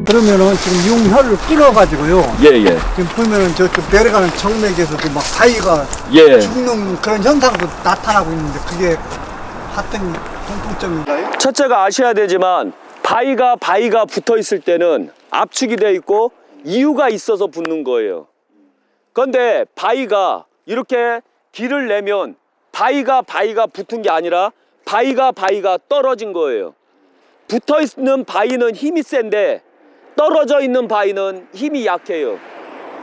그러면은 지금 용혈을 끊어가지고요. 예. 지금 보면은 저쪽 내려가는 정맥에서도 막 바위가 예. 죽는 그런 현상도 나타나고 있는데 그게 하여튼 공통점인가요? 첫째가 아셔야 되지만 바위가 붙어 있을 때는 압축이 돼 있고 이유가 있어서 붙는 거예요. 그런데 바위가 이렇게 길을 내면 바위가 붙은 게 아니라 바위가 떨어진 거예요. 붙어 있는 바위는 힘이 센데 떨어져 있는 바위는 힘이 약해요.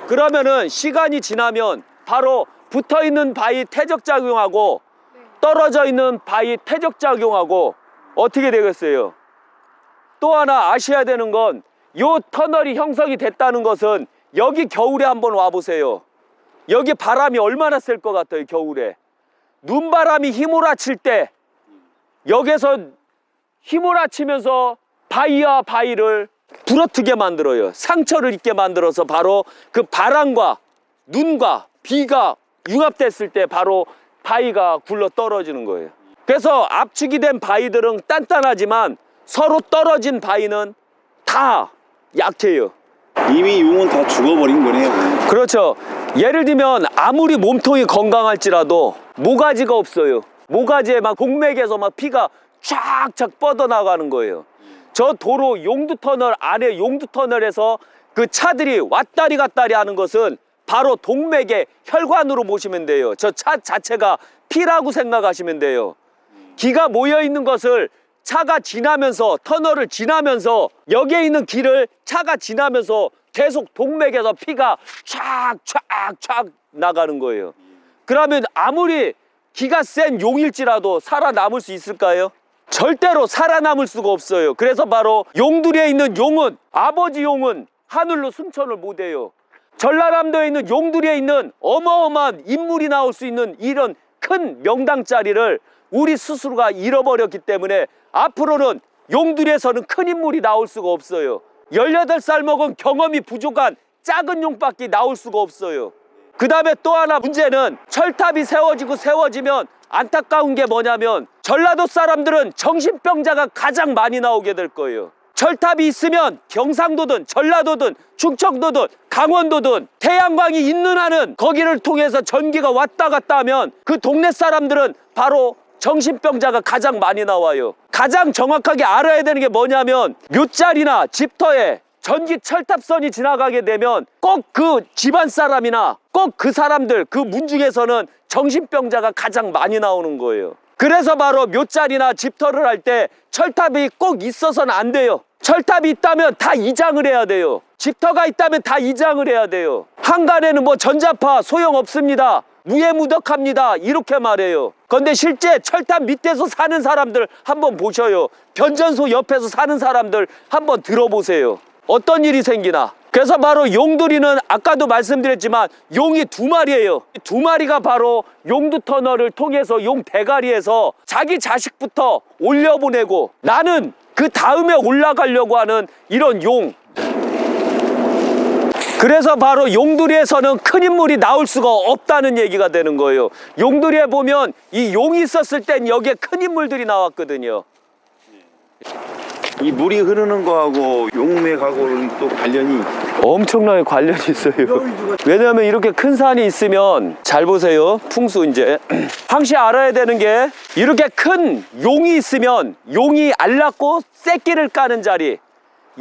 그러면은 시간이 지나면 바로 붙어 있는 바위 퇴적작용하고 떨어져 있는 바위 퇴적작용하고 어떻게 되겠어요? 또 하나 아셔야 되는 건 요 터널이 형성이 됐다는 것은 여기 겨울에 한번 와보세요. 여기 바람이 얼마나 셀 것 같아요, 겨울에. 눈바람이 휘몰아칠 때 여기서 휘몰아치면서 바위와 바위를 부러뜨게 만들어요. 상처를 입게 만들어서 바로 그 바람과 눈과 비가 융합됐을 때 바로 바위가 굴러 떨어지는 거예요. 그래서 압축이 된 바위들은 단단하지만 서로 떨어진 바위는 다 약해요. 이미 용은 다 죽어버린 거네요. 그렇죠. 예를 들면 아무리 몸통이 건강할지라도 모가지가 없어요. 모가지에 막 동맥에서 막 피가 쫙쫙 뻗어나가는 거예요. 저 도로 용두터널 안에 용두터널에서 그 차들이 왔다리 갔다리 하는 것은 바로 동맥의 혈관으로 보시면 돼요. 저 차 자체가 피라고 생각하시면 돼요. 기가 모여 있는 것을 차가 지나면서 터널을 지나면서 여기에 있는 길을 차가 지나면서 계속 동맥에서 피가 쫙쫙쫙 나가는 거예요. 그러면 아무리 기가 센 용일지라도 살아남을 수 있을까요? 절대로 살아남을 수가 없어요. 그래서 바로 용두리에 있는 용은, 아버지 용은 하늘로 승천을 못해요. 전라남도에 있는 용두리에 있는 어마어마한 인물이 나올 수 있는 이런 큰 명당 자리를 우리 스스로가 잃어버렸기 때문에 앞으로는 용두리에서는 큰 인물이 나올 수가 없어요. 18살 먹은 경험이 부족한 작은 용밖에 나올 수가 없어요. 그 다음에 또 하나 문제는 철탑이 세워지면 안타까운 게 뭐냐면 전라도 사람들은 정신병자가 가장 많이 나오게 될 거예요. 철탑이 있으면 경상도든 전라도든 충청도든 강원도든 태양광이 있는 한은 거기를 통해서 전기가 왔다 갔다 하면 그 동네 사람들은 바로 정신병자가 가장 많이 나와요. 가장 정확하게 알아야 되는 게 뭐냐면 묘자리나 집터에 전기 철탑선이 지나가게 되면 꼭 그 집안 사람이나 꼭 그 사람들 그 문중에서는 정신병자가 가장 많이 나오는 거예요. 그래서 바로 묘자리나 집터를 할 때 철탑이 꼭 있어서는 안 돼요. 철탑이 있다면 다 이장을 해야 돼요. 집터가 있다면 다 이장을 해야 돼요. 한간에는 뭐 전자파 소용없습니다. 무예무덕합니다. 이렇게 말해요. 그런데 실제 철탑 밑에서 사는 사람들 한번 보셔요. 변전소 옆에서 사는 사람들 한번 들어보세요. 어떤 일이 생기나. 그래서 바로 용두리는 아까도 말씀드렸지만 용이 2마리예요. 2마리가 바로 용두터널을 통해서 용 대가리에서 자기 자식부터 올려보내고 나는 그 다음에 올라가려고 하는 이런 용. 그래서 바로 용두리에서는 큰 인물이 나올 수가 없다는 얘기가 되는 거예요. 용두리에 보면 이 용이 있었을 땐 여기에 큰 인물들이 나왔거든요. 이 물이 흐르는 거하고 용맥하고는 또 관련이 엄청나게 관련이 있어요. 왜냐하면 이렇게 큰 산이 있으면 잘 보세요. 풍수 이제 항시 알아야 되는 게 이렇게 큰 용이 있으면 용이 알랐고 새끼를 까는 자리,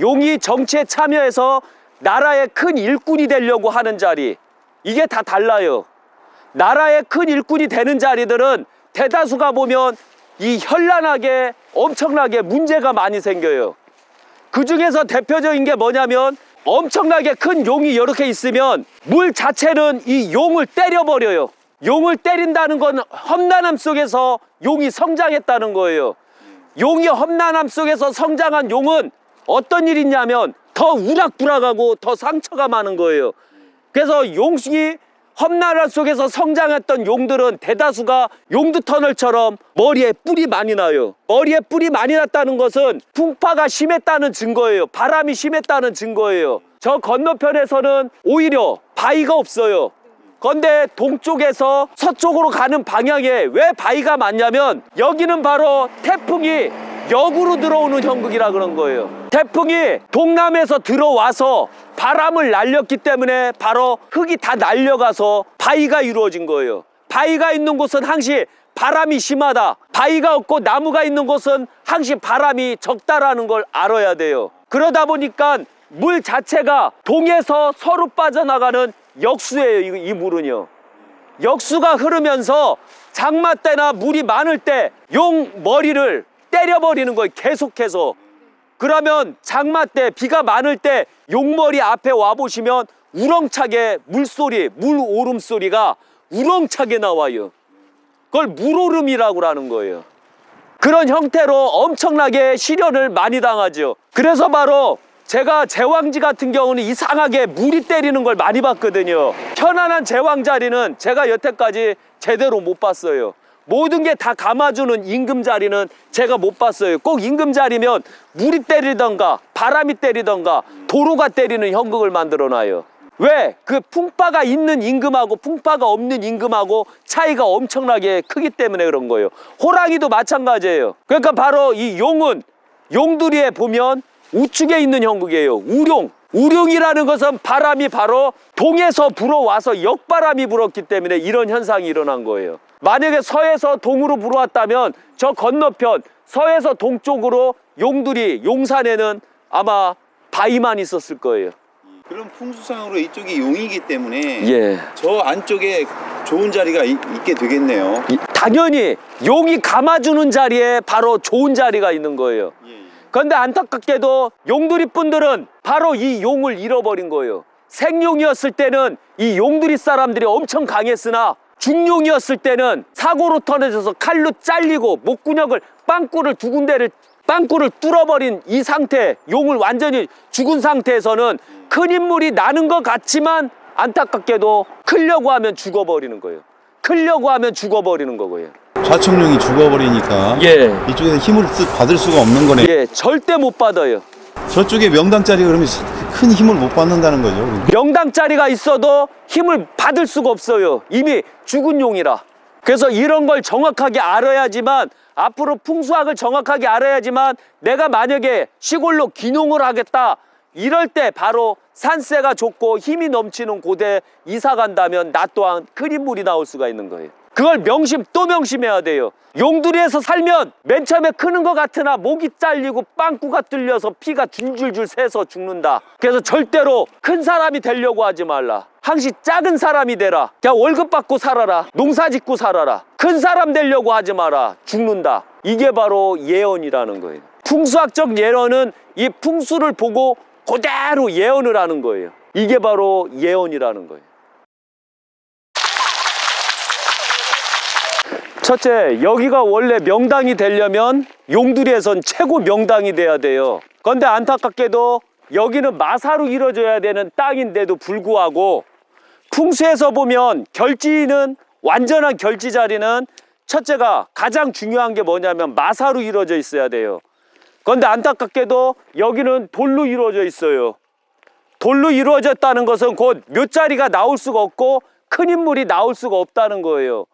용이 정치에 참여해서 나라의 큰 일꾼이 되려고 하는 자리, 이게 다 달라요. 나라의 큰 일꾼이 되는 자리들은 대다수가 보면 이 현란하게 엄청나게 문제가 많이 생겨요. 그 중에서 대표적인 게 뭐냐면 엄청나게 큰 용이 이렇게 있으면 물 자체는 이 용을 때려버려요. 용을 때린다는 건 험난함 속에서 용이 성장했다는 거예요. 용이 험난함 속에서 성장한 용은 어떤 일이 있냐면 더 우락부락하고 더 상처가 많은 거예요. 그래서 용이 험난함 속에서 성장했던 용들은 대다수가 용두터널처럼 머리에 뿔이 많이 나요. 머리에 뿔이 많이 났다는 것은 풍파가 심했다는 증거예요. 바람이 심했다는 증거예요. 저 건너편에서는 오히려 바위가 없어요. 그런데 동쪽에서 서쪽으로 가는 방향에 왜 바위가 많냐면 여기는 바로 태풍이 역으로 들어오는 형국이라 그런 거예요. 태풍이 동남에서 들어와서 바람을 날렸기 때문에 바로 흙이 다 날려가서 바위가 이루어진 거예요. 바위가 있는 곳은 항시 바람이 심하다. 바위가 없고 나무가 있는 곳은 항시 바람이 적다라는 걸 알아야 돼요. 그러다 보니까 물 자체가 동에서 서로 빠져나가는 역수예요. 이 물은요. 역수가 흐르면서 장마 때나 물이 많을 때 용 머리를 때려버리는 거예요. 계속해서. 그러면 장마 때 비가 많을 때 용머리 앞에 와보시면 우렁차게 물소리, 물 오름 소리가 우렁차게 나와요. 그걸 물오름이라고 하는 거예요. 그런 형태로 엄청나게 시련을 많이 당하죠. 그래서 바로 제가 제왕지 같은 경우는 이상하게 물이 때리는 걸 많이 봤거든요. 편안한 제왕자리는 제가 여태까지 제대로 못 봤어요. 모든 게 다 감아주는 임금자리는 제가 못 봤어요. 꼭 임금자리면 물이 때리던가 바람이 때리던가 도로가 때리는 형국을 만들어놔요. 왜? 그 풍파가 있는 임금하고 풍파가 없는 임금하고 차이가 엄청나게 크기 때문에 그런 거예요. 호랑이도 마찬가지예요. 그러니까 바로 이 용은 용두리에 보면 우측에 있는 형국이에요. 우룡. 우룡이라는 것은 바람이 바로 동에서 불어와서 역바람이 불었기 때문에 이런 현상이 일어난 거예요. 만약에 서에서 동으로 불어왔다면 저 건너편 서에서 동쪽으로 용두리, 용산에는 아마 바위만 있었을 거예요. 그럼 풍수상으로 이쪽이 용이기 때문에 예. 저 안쪽에 좋은 자리가 있게 되겠네요. 당연히 용이 감아주는 자리에 바로 좋은 자리가 있는 거예요. 그런데 안타깝게도 용두리 분들은 바로 이 용을 잃어버린 거예요. 생용이었을 때는 이 용두리 사람들이 엄청 강했으나 중용이었을 때는 사고로 터져서 칼로 잘리고 목구녕을 빵꾸를 두 군데를 빵꾸를 뚫어버린 이 상태, 용을 완전히 죽은 상태에서는 큰 인물이 나는 것 같지만 안타깝게도 크려고 하면 죽어버리는 거예요. 크려고 하면 죽어버리는 거고요. 좌측용이 죽어버리니까 예. 이쪽에서 힘을 받을 수가 없는 거네. 예, 절대 못 받아요. 저쪽에 명당짜리 그러면 큰 힘을 못 받는다는 거죠. 명당짜리가 있어도 힘을 받을 수가 없어요. 이미 죽은 용이라. 그래서 이런 걸 정확하게 알아야지만 앞으로 풍수학을 정확하게 알아야지만 내가 만약에 시골로 귀농을 하겠다 이럴 때 바로 산세가 좋고 힘이 넘치는 곳에 이사 간다면 나 또한 큰 인물이 나올 수가 있는 거예요. 그걸 또 명심해야 돼요. 용두리에서 살면 맨 처음에 크는 것 같으나 목이 잘리고 빵꾸가 뚫려서 피가 줄줄줄 새서 죽는다. 그래서 절대로 큰 사람이 되려고 하지 말라. 항시 작은 사람이 되라. 그냥 월급 받고 살아라. 농사 짓고 살아라. 큰 사람 되려고 하지 마라. 죽는다. 이게 바로 예언이라는 거예요. 풍수학적 예언은 이 풍수를 보고 그대로 예언을 하는 거예요. 이게 바로 예언이라는 거예요. 첫째, 여기가 원래 명당이 되려면 용두리에선 최고 명당이 돼야 돼요. 그런데 안타깝게도 여기는 마사로 이루어져야 되는 땅인데도 불구하고 풍수에서 보면 결지는 완전한 결지 자리는 첫째가 가장 중요한 게 뭐냐면 마사로 이루어져 있어야 돼요. 그런데 안타깝게도 여기는 돌로 이루어져 있어요. 돌로 이루어졌다는 것은 곧 묘자리가 나올 수가 없고 큰 인물이 나올 수가 없다는 거예요.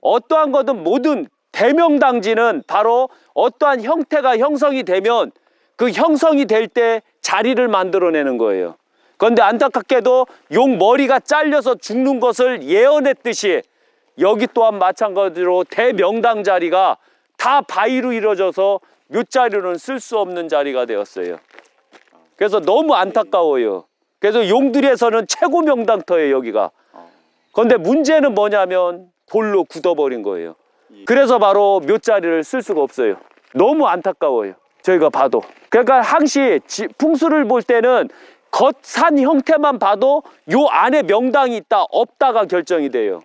어떠한 거든 모든 대명당지는 바로 어떠한 형태가 형성이 되면 그 형성이 될 때 자리를 만들어내는 거예요. 그런데 안타깝게도 용 머리가 잘려서 죽는 것을 예언했듯이 여기 또한 마찬가지로 대명당 자리가 다 바위로 이루어져서 묘자리로는 쓸 수 없는 자리가 되었어요. 그래서 너무 안타까워요. 그래서 용두리에서는 최고 명당터예요, 여기가. 그런데 문제는 뭐냐면 돌로 굳어버린 거예요. 그래서 바로 묘자리를 쓸 수가 없어요. 너무 안타까워요, 저희가 봐도. 그러니까 항시 풍수를 볼 때는 겉산 형태만 봐도 요 안에 명당이 있다 없다가 결정이 돼요.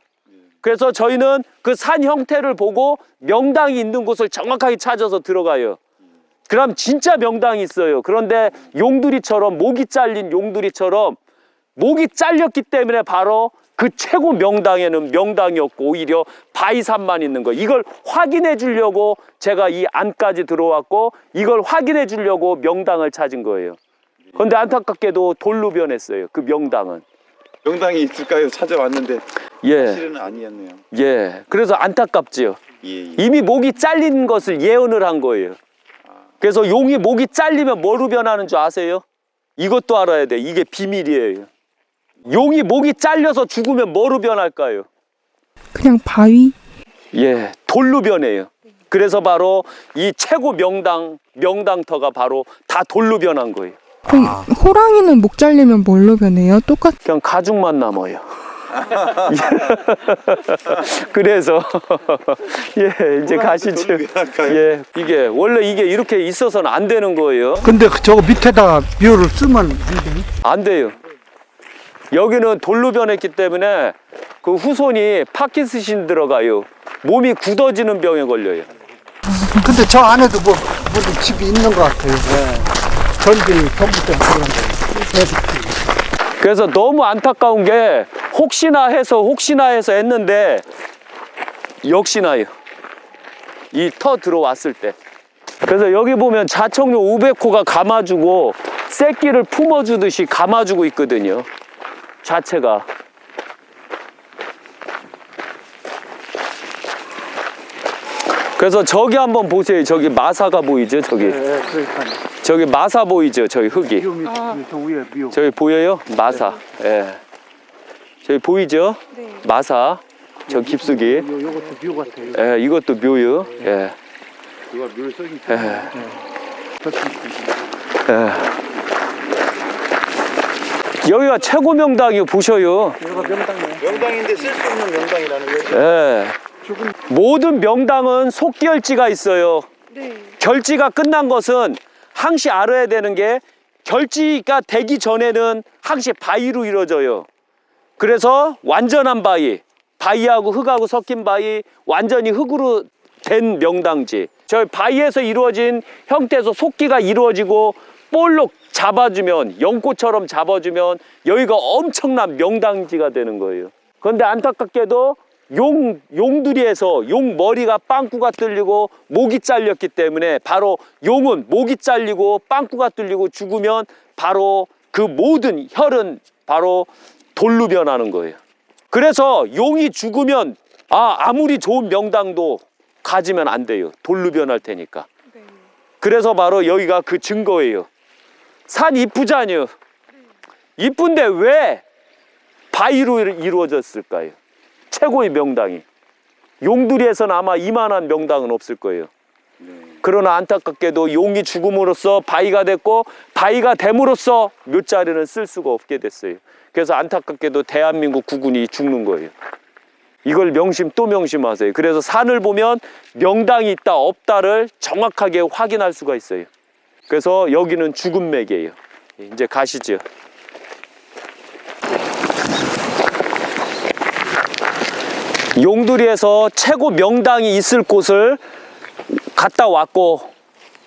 그래서 저희는 그 산 형태를 보고 명당이 있는 곳을 정확하게 찾아서 들어가요. 그럼 진짜 명당이 있어요. 그런데 용두리처럼 목이 잘린 용두리처럼 목이 잘렸기 때문에 바로 그 최고 명당에는 명당이 없고 오히려 바위산만 있는 거. 이걸 확인해 주려고 제가 이 안까지 들어왔고 이걸 확인해 주려고 명당을 찾은 거예요. 그런데 안타깝게도 돌로 변했어요. 그 명당은. 명당이 있을까요? 찾아왔는데 예. 사실은 아니었네요. 예. 그래서 안타깝지요. 예. 이미 목이 잘린 것을 예언을 한 거예요. 그래서 용이 목이 잘리면 뭐로 변하는 줄 아세요? 이것도 알아야 돼. 이게 비밀이에요. 용이 목이 잘려서 죽으면 뭐로 변할까요? 그냥 바위? 예, 돌로 변해요. 그래서 바로 이 최고 명당터가 바로 다 돌로 변한 거예요. 그럼 호랑이는 목 잘리면 뭘로 변해요? 똑같. 그냥 가죽만 남아요. 그래서 예, 이제 가시죠. 예, 이게 원래 이게 이렇게 있어서는 안 되는 거예요. 근데 저거 밑에다가 묘를 쓰면 안 돼. 안 돼요. 여기는 돌로 변했기 때문에 그 후손이 파킨슨 들어가요. 몸이 굳어지는 병에 걸려요. 근데 저 안에도 무슨 집이 있는 것 같아요. 전기 전부 때문에 그런 거예요. 그래서 너무 안타까운 게 혹시나 해서 했는데 역시나요. 이 터 들어왔을 때. 그래서 여기 보면 자청류 500호가 감아주고 새끼를 품어주듯이 감아주고 있거든요. 자체가. 그래서 저기 한번 보세요. 저기 마사가 보이죠? 저기. 네, 그러니까. 저기 마사 보이죠? 저기 흙이. 저 위에 묘. 저기 보여요? 마사. 예. 저기 보이죠? 네. 마사. 저 깊숙이. 요것도 묘 같아요. 예, 이것도 묘요. 예. 누가 물 썩인 예. 예. 여기가 최고 명당이요. 보셔요. 여기가 명당이에요. 명당인데 쓸 수 없는 명당이라는 거죠. 예. 모든 명당은 속결지가 있어요. 네. 결지가 끝난 것은 항시 알아야 되는 게 결지가 되기 전에는 항시 바위로 이루어져요. 그래서 완전한 바위하고 흙하고 섞인 바위, 완전히 흙으로 된 명당지. 저 바위에서 이루어진 형태에서 속기가 이루어지고 볼록 잡아주면, 연꽃처럼 잡아주면 여기가 엄청난 명당지가 되는 거예요. 그런데 안타깝게도 용두리에서 용 머리가 빵꾸가 뚫리고 목이 잘렸기 때문에 바로 용은 목이 잘리고 빵꾸가 뚫리고 죽으면 바로 그 모든 혈은 바로 돌로 변하는 거예요. 그래서 용이 죽으면 아무리 좋은 명당도 가지면 안 돼요. 돌로 변할 테니까. 그래서 바로 여기가 그 증거예요. 산 이쁘잖아요. 이쁜데 왜 바위로 이루어졌을까요? 최고의 명당이. 용두리에서는 아마 이만한 명당은 없을 거예요. 그러나 안타깝게도 용이 죽음으로써 바위가 됐고 바위가 됨으로써 묘자리는 쓸 수가 없게 됐어요. 그래서 안타깝게도 대한민국 국군이 죽는 거예요. 이걸 또 명심하세요. 그래서 산을 보면 명당이 있다 없다를 정확하게 확인할 수가 있어요. 그래서 여기는 죽은 맥이에요. 이제 가시죠. 용두리에서 최고 명당이 있을 곳을 갔다 왔고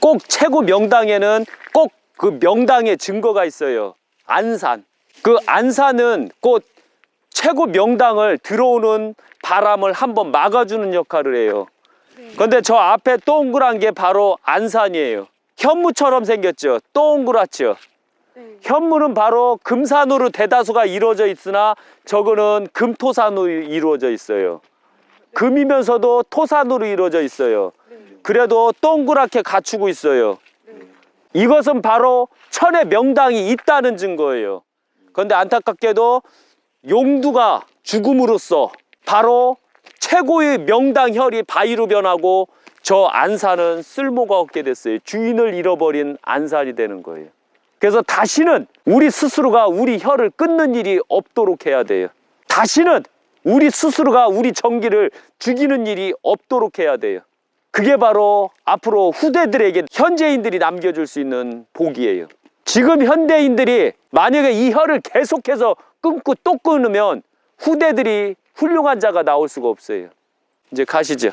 꼭 최고 명당에는 꼭 그 명당의 증거가 있어요. 안산. 그 안산은 곧 최고 명당을 들어오는 바람을 한번 막아주는 역할을 해요. 그런데 저 앞에 동그란 게 바로 안산이에요. 현무처럼 생겼죠. 동그랗죠. 현무는 바로 금산으로 대다수가 이루어져 있으나 저거는 금토산으로 이루어져 있어요. 금이면서도 토산으로 이루어져 있어요. 그래도 동그랗게 갖추고 있어요. 이것은 바로 천의 명당이 있다는 증거예요. 그런데 안타깝게도 용두가 죽음으로써 바로 최고의 명당 혈이 바위로 변하고 저 안산은 쓸모가 없게 됐어요. 주인을 잃어버린 안산이 되는 거예요. 그래서 다시는 우리 스스로가 우리 혈을 끊는 일이 없도록 해야 돼요. 다시는 우리 스스로가 우리 정기를 죽이는 일이 없도록 해야 돼요. 그게 바로 앞으로 후대들에게 현재인들이 남겨줄 수 있는 복이에요. 지금 현대인들이 만약에 이 혈을 계속해서 끊고 또 끊으면 후대들이 훌륭한 자가 나올 수가 없어요. 이제 가시죠.